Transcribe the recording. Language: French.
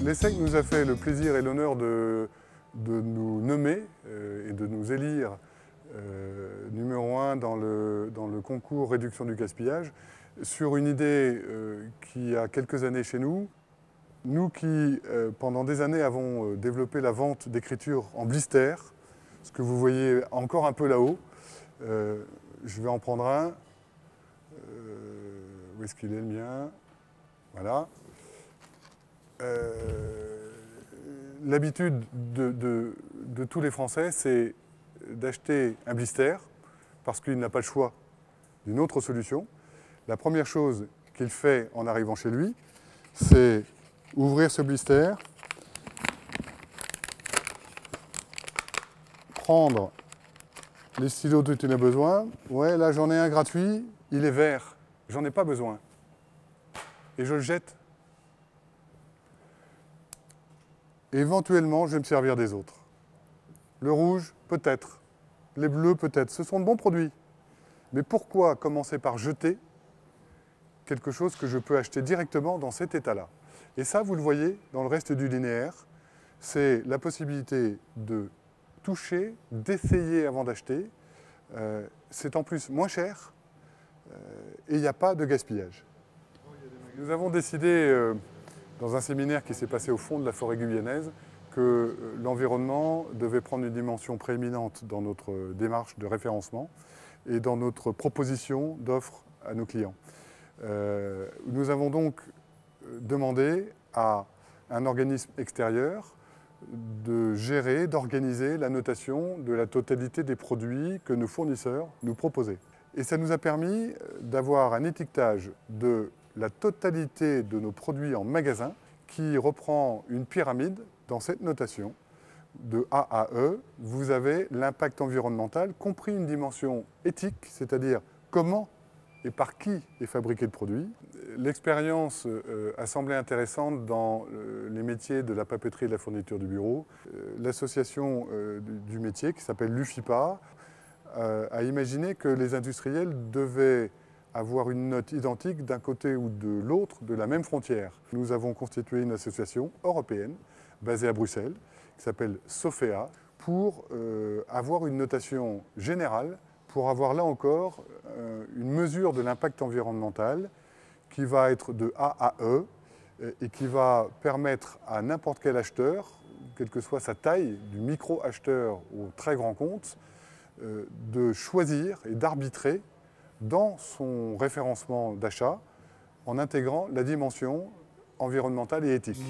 L'ESSEC nous a fait le plaisir et l'honneur de nous nommer et de nous élire numéro 1 dans le concours réduction du gaspillage sur une idée qui a quelques années chez nous. Nous qui, pendant des années, avons développé la vente d'écriture en blister, ce que vous voyez encore un peu là-haut. Je vais en prendre un. Où est-ce qu'il est le mien? Voilà. L'habitude de tous les Français, c'est d'acheter un blister parce qu'il n'a pas le choix d'une autre solution. La première chose qu'il fait en arrivant chez lui, c'est ouvrir ce blister, prendre les stylos dont il a besoin. Ouais, là j'en ai un gratuit, il est vert, j'en ai pas besoin. Et je le jette. Éventuellement, je vais me servir des autres. Le rouge, peut-être. Les bleus, peut-être. Ce sont de bons produits. Mais pourquoi commencer par jeter quelque chose que je peux acheter directement dans cet état-là? Et ça, vous le voyez dans le reste du linéaire, c'est la possibilité de toucher, d'essayer avant d'acheter. C'est en plus moins cher et il n'y a pas de gaspillage. Nous avons décidé, dans un séminaire qui s'est passé au fond de la forêt guyanaise, que l'environnement devait prendre une dimension prééminente dans notre démarche de référencement et dans notre proposition d'offres à nos clients. Nous avons donc demandé à un organisme extérieur de gérer, d'organiser la notation de la totalité des produits que nos fournisseurs nous proposaient. Et ça nous a permis d'avoir un étiquetage de la totalité de nos produits en magasin qui reprend une pyramide dans cette notation. De A à E, vous avez l'impact environnemental, compris une dimension éthique, c'est-à-dire comment et par qui est fabriqué le produit. L'expérience a semblé intéressante dans les métiers de la papeterie et de la fourniture du bureau. L'association du métier, qui s'appelle l'UFIPA, a imaginé que les industriels devaient avoir une note identique d'un côté ou de l'autre de la même frontière. Nous avons constitué une association européenne basée à Bruxelles qui s'appelle SOFEA pour avoir une notation générale, pour avoir là encore une mesure de l'impact environnemental qui va être de A à E et qui va permettre à n'importe quel acheteur, quelle que soit sa taille, du micro-acheteur au très grand compte, de choisir et d'arbitrer dans son référencement d'achat en intégrant la dimension environnementale et éthique.